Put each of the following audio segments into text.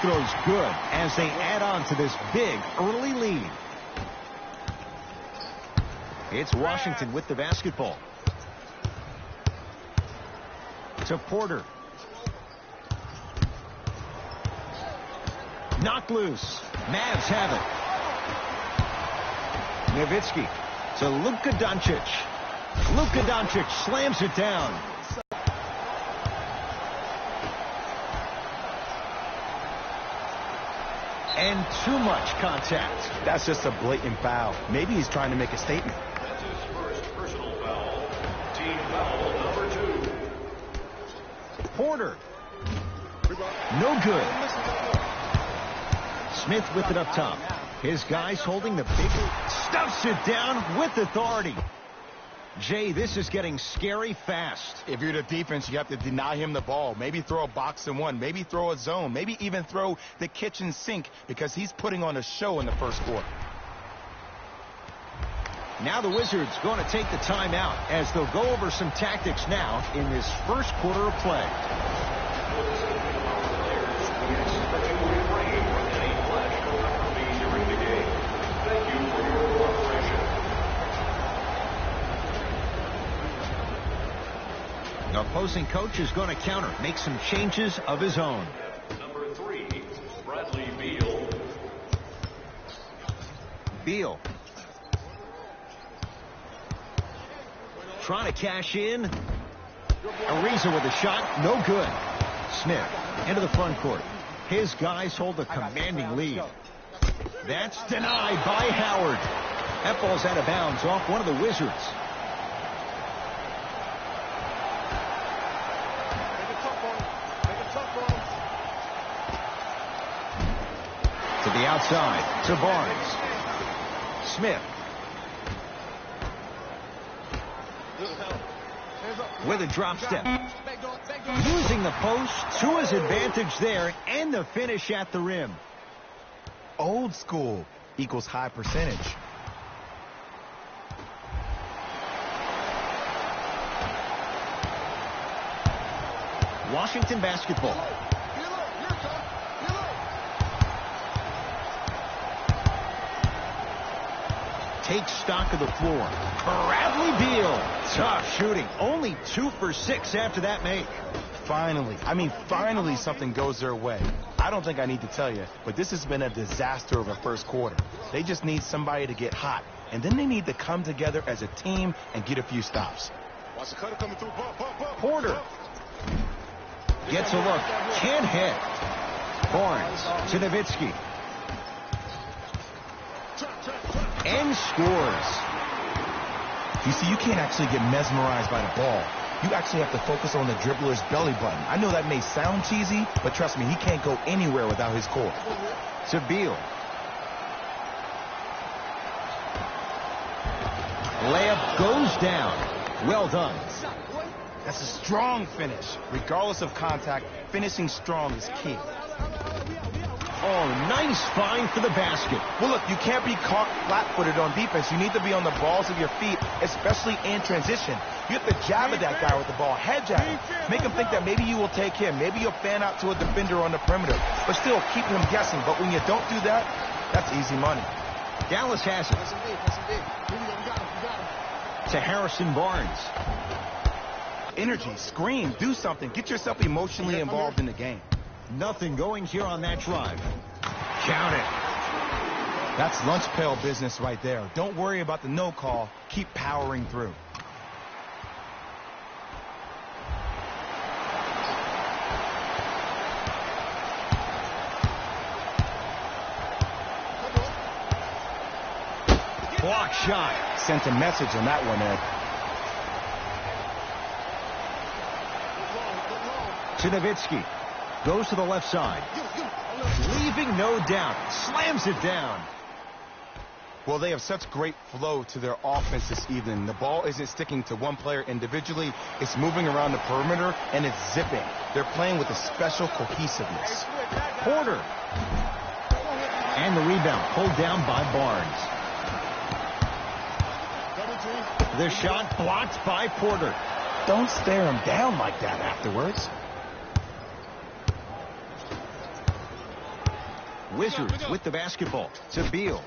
throw's good as they add on to this big early lead. It's Washington with the basketball. To Porter. Knocked loose. Mavs have it. Nowitzki to Luka Doncic. Luka Doncic slams it down. And too much contact. That's just a blatant foul. Maybe he's trying to make a statement. That's his first personal foul. Team foul number 2. Porter. No good. Smith with it up top. His guys holding the big... Stuffs it down with authority. Jay, this is getting scary fast. If you're the defense, you have to deny him the ball. Maybe throw a box and one. Maybe throw a zone. Maybe even throw the kitchen sink because he's putting on a show in the first quarter. Now the Wizards going to take the timeout as they'll go over some tactics now in this first quarter of play. The opposing coach is going to counter, make some changes of his own. Number 3, Bradley Beal. Beal. Trying to cash in. Ariza with a shot. No good. Smith into the front court. His guys hold a commanding lead. That's denied by Howard. That ball's out of bounds off one of the Wizards. To the outside, to Barnes. Smith. With a drop step. Using the post to his advantage there, and the finish at the rim. Old school equals high percentage. Washington basketball. Takes stock of the floor. Bradley Beal. Tough shooting. Only 2 for 6 after that make. Finally. I mean, finally something goes their way. I don't think I need to tell you, but this has been a disaster of a first quarter. They just need somebody to get hot, and then they need to come together as a team and get a few stops. Porter. Gets a look. Can't hit. Barnes to Nowitzki. And scores. You see, you can't actually get mesmerized by the ball. You actually have to focus on the dribbler's belly button. I know that may sound cheesy, but trust me, he can't go anywhere without his core. To Beal. Layup goes down. Well done. That's a strong finish. Regardless of contact, finishing strong is key. Oh, nice find for the basket. Well, look, you can't be caught flat-footed on defense. You need to be on the balls of your feet, especially in transition. You have to jab at that guy with the ball, head jab him. Make him think that maybe you will take him. Maybe you'll fan out to a defender on the perimeter. But still, keep him guessing. But when you don't do that, that's easy money. Dallas has it. To Harrison Barnes. Energy, scream, do something. Get yourself emotionally involved in the game. Nothing going here on that drive. Count it. That's lunch pail business right there. Don't worry about the no call. Keep powering through. Block shot. Sent a message on that one, Ed. To Nowitzki. Goes to the left side. Leaving no doubt. Slams it down. Well, they have such great flow to their offense this evening. The ball isn't sticking to one player individually. It's moving around the perimeter, and it's zipping. They're playing with a special cohesiveness. Porter. And the rebound pulled down by Barnes. The shot blocked by Porter. Don't stare him down like that afterwards. Wizards with the basketball to Beal.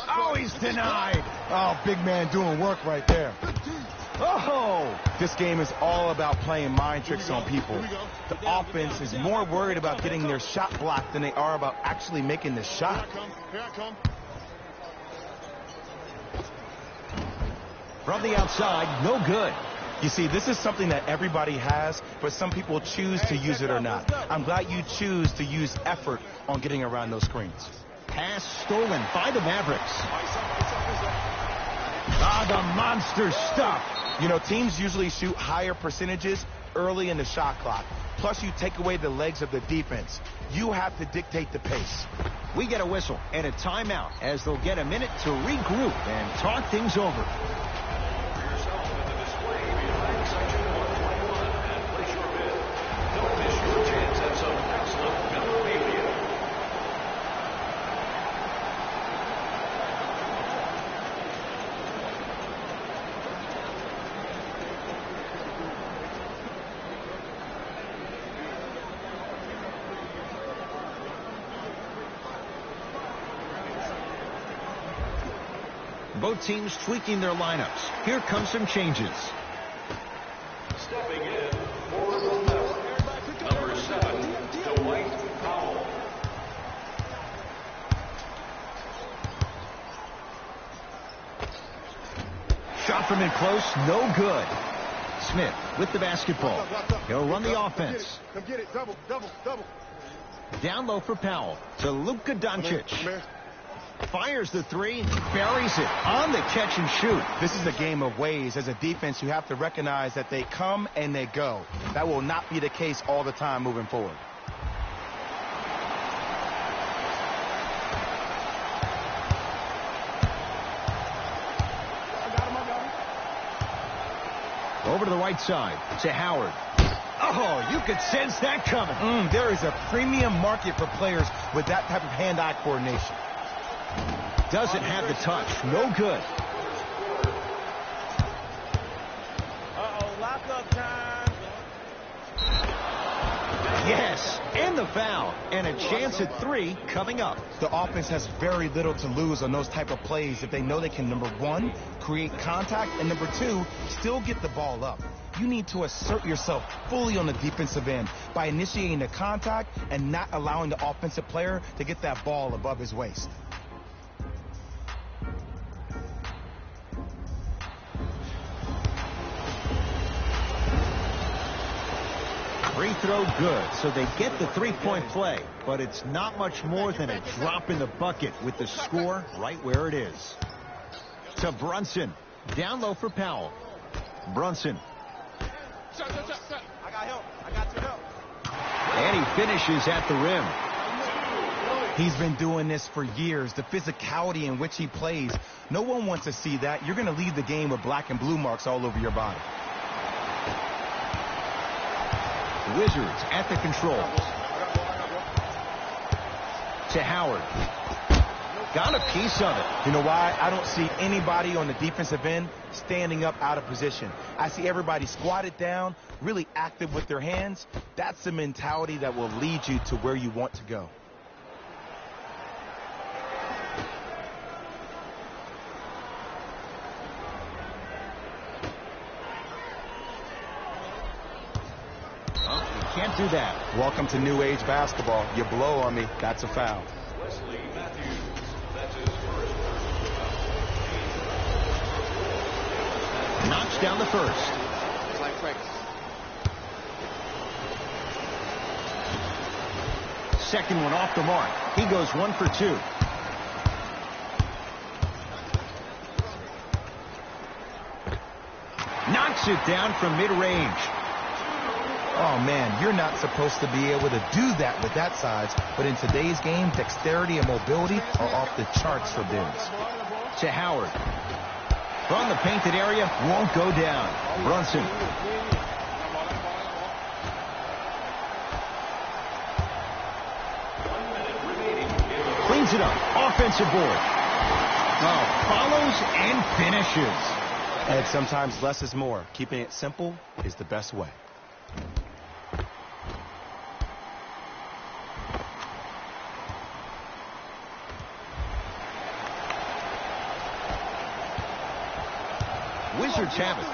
Oh, he's denied. Oh, big man doing work right there. Oh! This game is all about playing mind tricks on people. The offense is more worried about getting their shot blocked than they are about actually making the shot. Here I come. From the outside, no good. You see, this is something that everybody has, but some people choose to use it or not. I'm glad you choose to use effort on getting around those screens. Pass stolen by the Mavericks. Ah, the monster stuff. You know, teams usually shoot higher percentages early in the shot clock. Plus, you take away the legs of the defense. You have to dictate the pace. We get a whistle and a timeout as they'll get a minute to regroup and talk things over. For yourself in the display behind section 121 and place your bid. Don't miss your chance at some excellent memorabilia. Both teams tweaking their lineups. Here come some changes. Stepping in for the Mavericks, number 7, Dwight Powell. Shot from in close, no good. Smith with the basketball. He'll run the offense. Come get it. Double, double, double. Down low for Powell to Luka Doncic. Come here. Fires the three, buries it on the catch and shoot. This is a game of ways. As a defense, you have to recognize that they come and they go. That will not be the case all the time moving forward. Over to the right side to Howard. Oh, you could sense that coming. There is a premium market for players with that type of hand-eye coordination. Doesn't have the touch. No good. Uh-oh, lock-up time. Yes, and the foul. And a chance at three coming up. The offense has very little to lose on those type of plays if they know they can, number one, create contact, and number two, still get the ball up. You need to assert yourself fully on the defensive end by initiating the contact and not allowing the offensive player to get that ball above his waist. Free throw good, so they get the three-point play, but it's not much more than a drop in the bucket with the score right where it is. To Brunson, down low for Powell. Brunson. I got help. I got your help. And he finishes at the rim. He's been doing this for years. The physicality in which he plays, no one wants to see that. You're going to leave the game with black and blue marks all over your body. Wizards at the controls. To Howard. Got a piece of it. You know why? I don't see anybody on the defensive end standing up out of position. I see everybody squatted down, really active with their hands. That's the mentality that will lead you to where you want to go. Can't do that. Welcome to new age basketball. You blow on me, that's a foul. Wesley Matthews, that's his first personal foul. Knocks down the first. It's like practice. Second one off the mark. He goes 1 for 2. Knocks it down from mid-range. Oh, man, you're not supposed to be able to do that with that size, but in today's game, dexterity and mobility are off the charts for bigs. To Howard. From the painted area, won't go down. Brunson. Cleans it up. Offensive board. Oh, follows and finishes. And sometimes less is more. Keeping it simple is the best way. Wizards have it.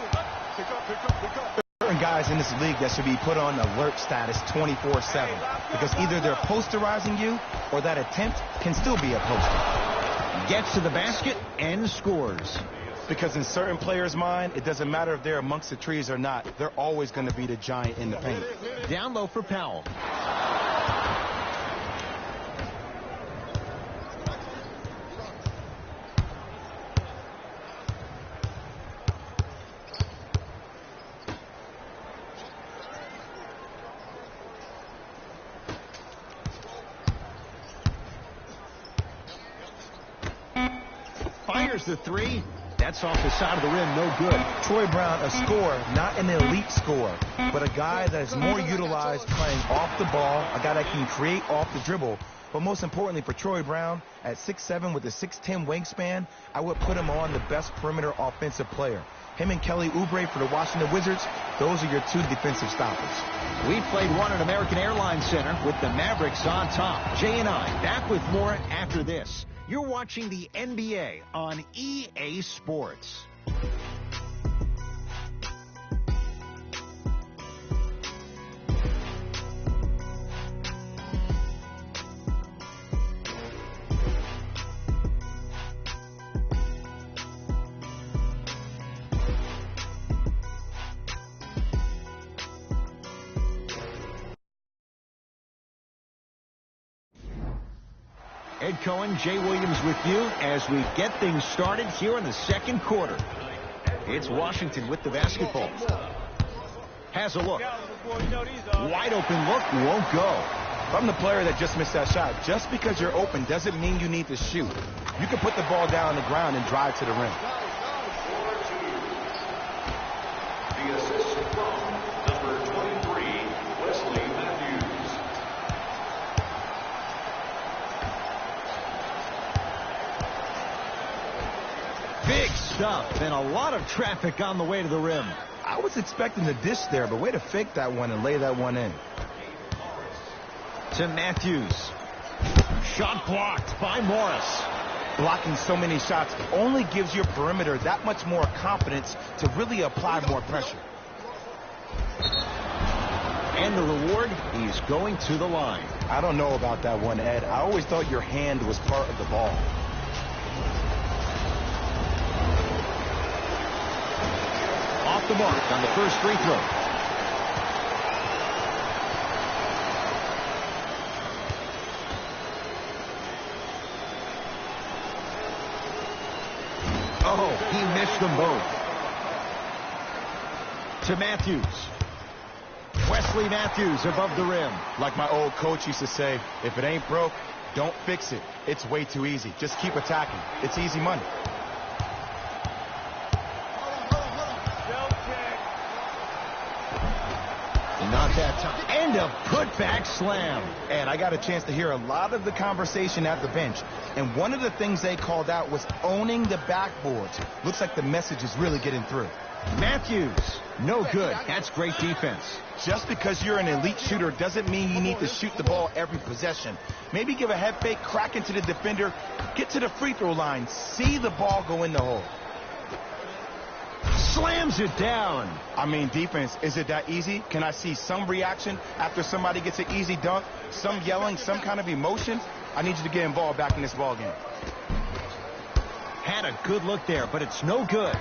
Certain guys in this league that should be put on alert status 24/7 because either they're posterizing you or that attempt can still be a poster. Gets to the basket and scores. Because in certain players' mind, it doesn't matter if they're amongst the trees or not. They're always going to be the giant in the paint. Down low for Powell. Fires the three. That's off the side of the rim, no good. Troy Brown, a scorer, not an elite scorer, but a guy that is more utilized playing off the ball, a guy that can create off the dribble. But most importantly for Troy Brown, at 6'7" with a 6'10" wingspan, I would put him on the best perimeter offensive player. Him and Kelly Oubre for the Washington Wizards, those are your two defensive stoppers. We played one at American Airlines Center with the Mavericks on top. Jay and I back with more after this. You're watching the NBA on EA Sports. Ed Cohen, Jay Williams with you as we get things started here in the second quarter. It's Washington with the basketball. Has a look. Wide open look, won't go. If I'm the player that just missed that shot, just because you're open doesn't mean you need to shoot. You can put the ball down on the ground and drive to the rim. The assist from number 23, Wesley Matthews. Big stuff and a lot of traffic on the way to the rim. I was expecting the dish there, but way to fake that one and lay that one in. To Matthews. Shot blocked by Morris. Blocking so many shots only gives your perimeter that much more confidence to really apply more pressure. And the reward, he's going to the line. I don't know about that one, Ed. I always thought your hand was part of the ball. Off the mark on the first free throw. Oh, he missed them both. To Matthews. Wesley Matthews above the rim. Like my old coach used to say, if it ain't broke, don't fix it. It's way too easy. Just keep attacking. It's easy money. Not that time. And a putback slam. And I got a chance to hear a lot of the conversation at the bench. And one of the things they called out was owning the backboards. Looks like the message is really getting through. Matthews, no good. That's great defense. Just because you're an elite shooter doesn't mean you need to shoot the ball every possession. Maybe give a head fake, crack into the defender, get to the free throw line, see the ball go in the hole. Slams it down. I mean, defense, is it that easy? Can I see some reaction after somebody gets an easy dunk? Some yelling, some kind of emotion? I need you to get involved back in this ball game. Had a good look there, but it's no good.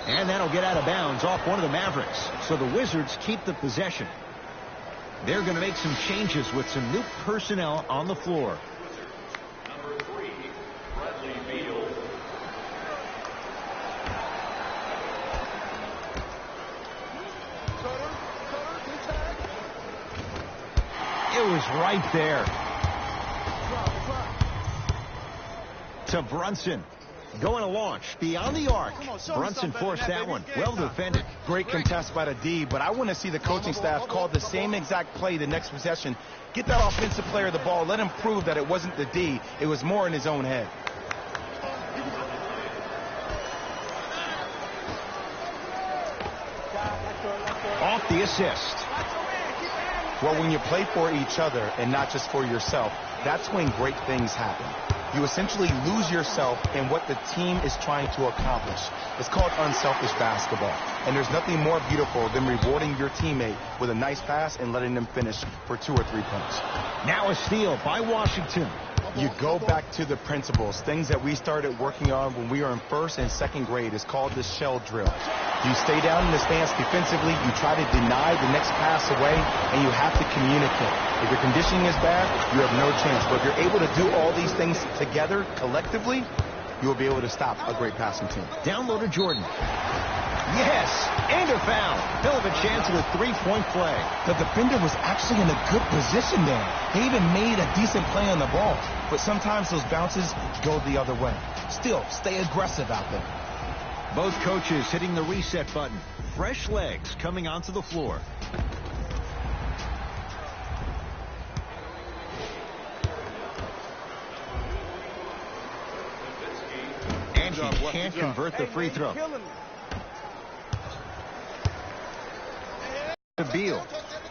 And that'll get out of bounds off one of the Mavericks. So the Wizards keep the possession. They're going to make some changes with some new personnel on the floor. Number 3, Bradley Beal. It was right there. To Brunson. Going to launch beyond the arc. Brunson forced that one. Well defended. Great contest by the D, but I want to see the coaching staff call the same exact play the next possession. Get that offensive player the ball. Let him prove that it wasn't the D. It was more in his own head. Off the assist. Well, when you play for each other and not just for yourself, that's when great things happen. You essentially lose yourself in what the team is trying to accomplish. It's called unselfish basketball. And there's nothing more beautiful than rewarding your teammate with a nice pass and letting them finish for 2 or 3 points. Now a steal by Washington. You go back to the principles, things that we started working on when we were in 1st and 2nd grade. It's called the shell drill. You stay down in the stance defensively, you try to deny the next pass away, and you have to communicate. If your conditioning is bad, you have no chance. But if you're able to do all these things together, collectively, you will be able to stop a great passing team. Down low to Jordan. Yes, and a foul. He'll have a chance at a 3-point play. The defender was actually in a good position there. They even made a decent play on the ball. But sometimes those bounces go the other way. Still, stay aggressive out there. Both coaches hitting the reset button. Fresh legs coming onto the floor. And he can't convert the free throw. Beal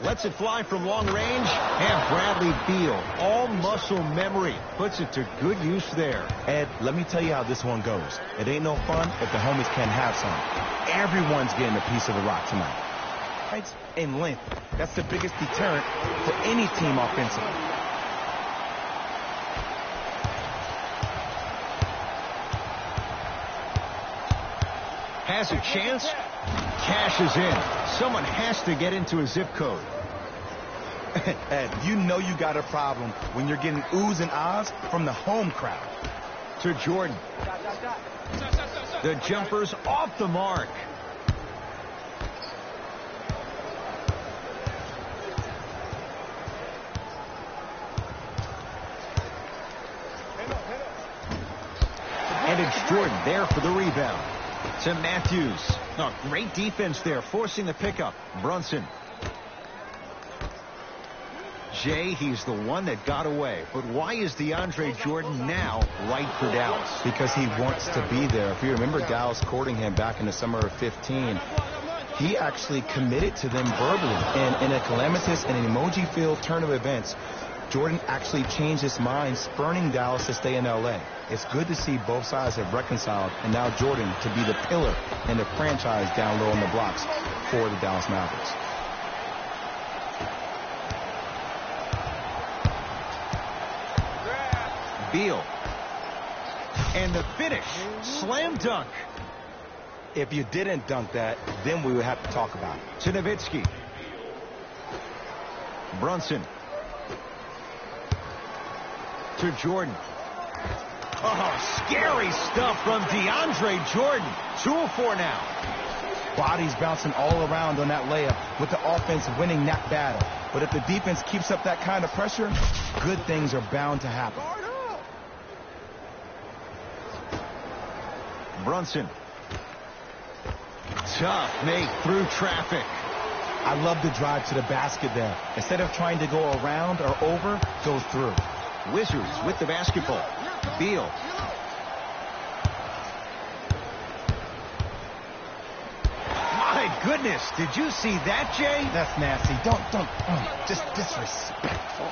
lets it fly from long range, and Bradley Beal, all muscle memory, puts it to good use there. Ed, let me tell you how this one goes. It ain't no fun if the homies can't have some. Everyone's getting a piece of the rock tonight. Height and length. That's the biggest deterrent for any team offensively. Has a chance. Cashes in. Someone has to get into a zip code. Ed, you know you got a problem when you're getting oohs and ahs from the home crowd. To Jordan. The jumper's off the mark. And it's Jordan there for the rebound. To Matthews. Oh, great defense there, forcing the pickup. Brunson. Jay, he's the one that got away. But why is DeAndre Jordan now right for Dallas? Because he wants to be there. If you remember Dallas courting him back in the summer of 15, he actually committed to them verbally. And in a calamitous and an emoji-filled turn of events, Jordan actually changed his mind, spurning Dallas to stay in L.A. It's good to see both sides have reconciled, and now Jordan to be the pillar and the franchise down low on the blocks for the Dallas Mavericks. Beal. And the finish. Slam dunk. If you didn't dunk that, then we would have to talk about it. To Nowitzki. Brunson. To Jordan. Oh, scary stuff from DeAndre Jordan. 2 of 4 now. Bodies bouncing all around on that layup with the offense winning that battle. But if the defense keeps up that kind of pressure, good things are bound to happen. Brunson. Tough make through traffic. I love the drive to the basket there. Instead of trying to go around or over, goes through. Wizards with the basketball. Beal. My goodness, did you see that, Jay? That's nasty. Don't, just disrespectful.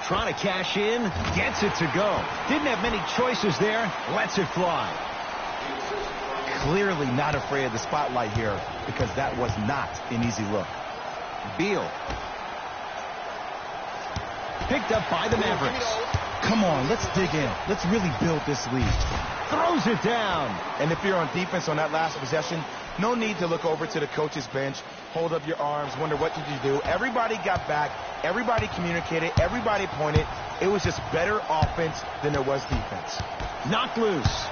Trying to cash in, gets it to go. Didn't have many choices there, lets it fly. Clearly not afraid of the spotlight here because that was not an easy look. Beal. Picked up by the Mavericks. Come on, let's dig in. Let's really build this lead. Throws it down. And if you're on defense on that last possession, no need to look over to the coach's bench, hold up your arms, wonder what did you do. Everybody got back. Everybody communicated. Everybody pointed. It was just better offense than there was defense. Knocked loose.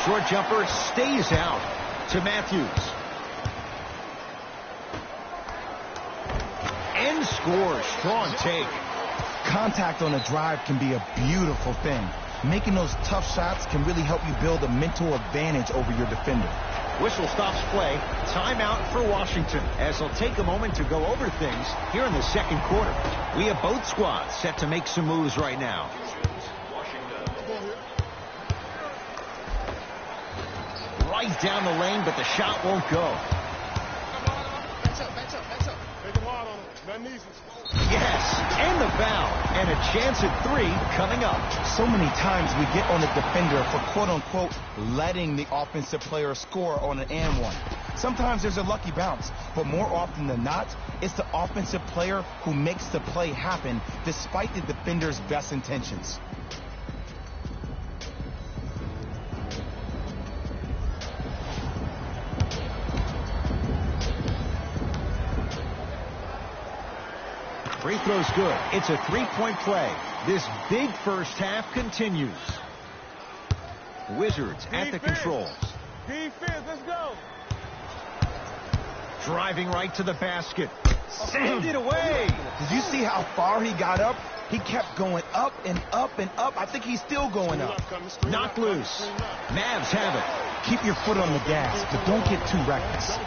Short jumper stays out to Matthews. And scores. Strong take. Contact on a drive can be a beautiful thing. Making those tough shots can really help you build a mental advantage over your defender. Whistle stops play. Timeout for Washington as they'll take a moment to go over things here in the second quarter. We have both squads set to make some moves right now. Right down the lane, but the shot won't go. Yes, and the foul. And a chance at 3 coming up. So many times we get on the defender for quote-unquote letting the offensive player score on an and one. Sometimes there's a lucky bounce, but more often than not, it's the offensive player who makes the play happen despite the defender's best intentions. Free throw's good. It's a 3-point play. This big first half continues. Wizards at the controls. Defense, let's go. Driving right to the basket. Send it away. Did you see how far he got up? He kept going up and up and up. I think he's still going up. Knocked loose. Mavs have it. Keep your foot on the gas, but don't get too reckless.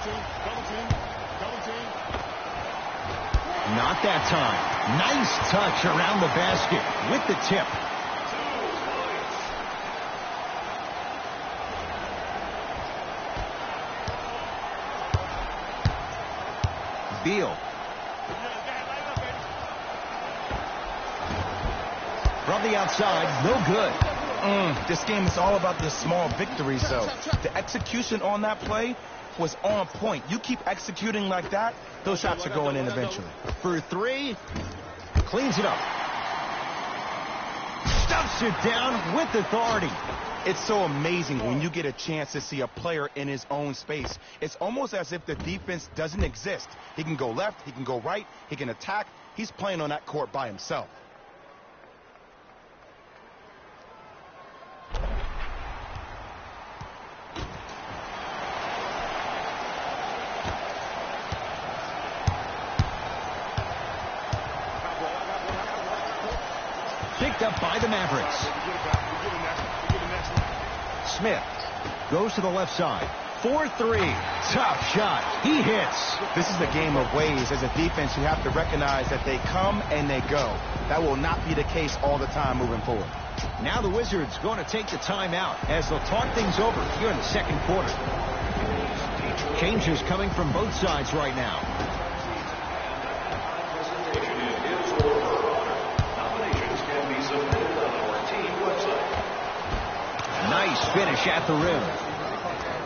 Not that time. Nice touch around the basket with the tip. Beal. From the outside, no good. This game is all about the small victories, though. The execution on that play was on point. You keep executing like that, those shots are going in eventually. For 3, cleans it up. Stuffs it down with authority. It's so amazing when you get a chance to see a player in his own space. It's almost as if the defense doesn't exist. He can go left, he can go right, he can attack. He's playing on that court by himself. Picked up by the Mavericks. Smith goes to the left side. 4-3. Top shot. He hits. This is the game of ways. As a defense, you have to recognize that they come and they go. That will not be the case all the time moving forward. Now the Wizards going to take the timeout as they'll talk things over here in the second quarter. Changes coming from both sides right now. Nice finish at the rim.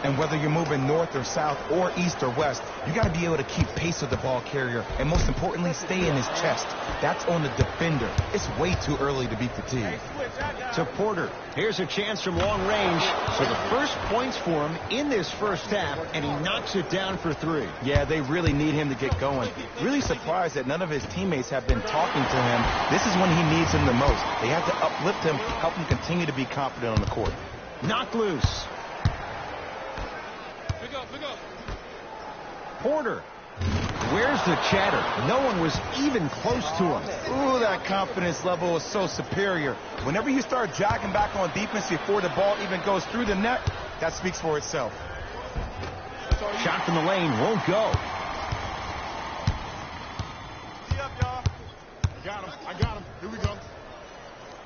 And whether you're moving north or south or east or west, you got to be able to keep pace with the ball carrier and most importantly, stay in his chest. That's on the defender. It's way too early to be fatigued. To Porter. Here's a chance from long range. So the first points for him in this first half, and he knocks it down for 3. Yeah, they really need him to get going. Really surprised that none of his teammates have been talking to him. This is when he needs him the most. They have to uplift him, help him continue to be confident on the court. Knocked loose. Porter. Where's the chatter? No one was even close to him. Ooh, that confidence level is so superior. Whenever you start jogging back on defense before the ball even goes through the net, that speaks for itself. Shot from the lane won't go. I got him. Here we go.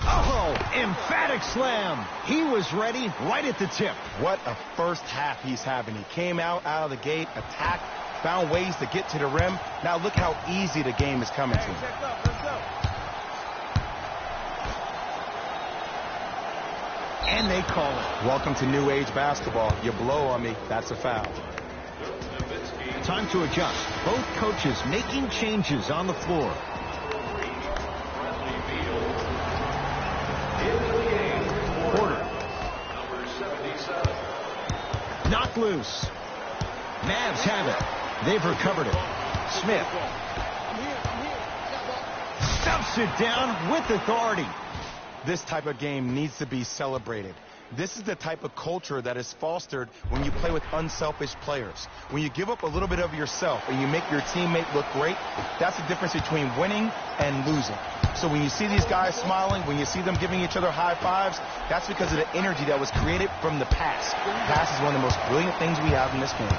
Oh, emphatic slam. He was ready right at the tip. What a first half he's having. He came out of the gate, attacked, found ways to get to the rim. Now look how easy the game is coming to him. And they call it. Welcome to new age basketball. You blow on me, that's a foul. Time to adjust. Both coaches making changes on the floor. Porter. Knocked loose. Mavs have it. They've recovered it. Smith. Stuffs it down with authority. This type of game needs to be celebrated. This is the type of culture that is fostered when you play with unselfish players. When you give up a little bit of yourself and you make your teammate look great, that's the difference between winning and losing. So when you see these guys smiling, when you see them giving each other high fives, that's because of the energy that was created from the pass. Pass is one of the most brilliant things we have in this game.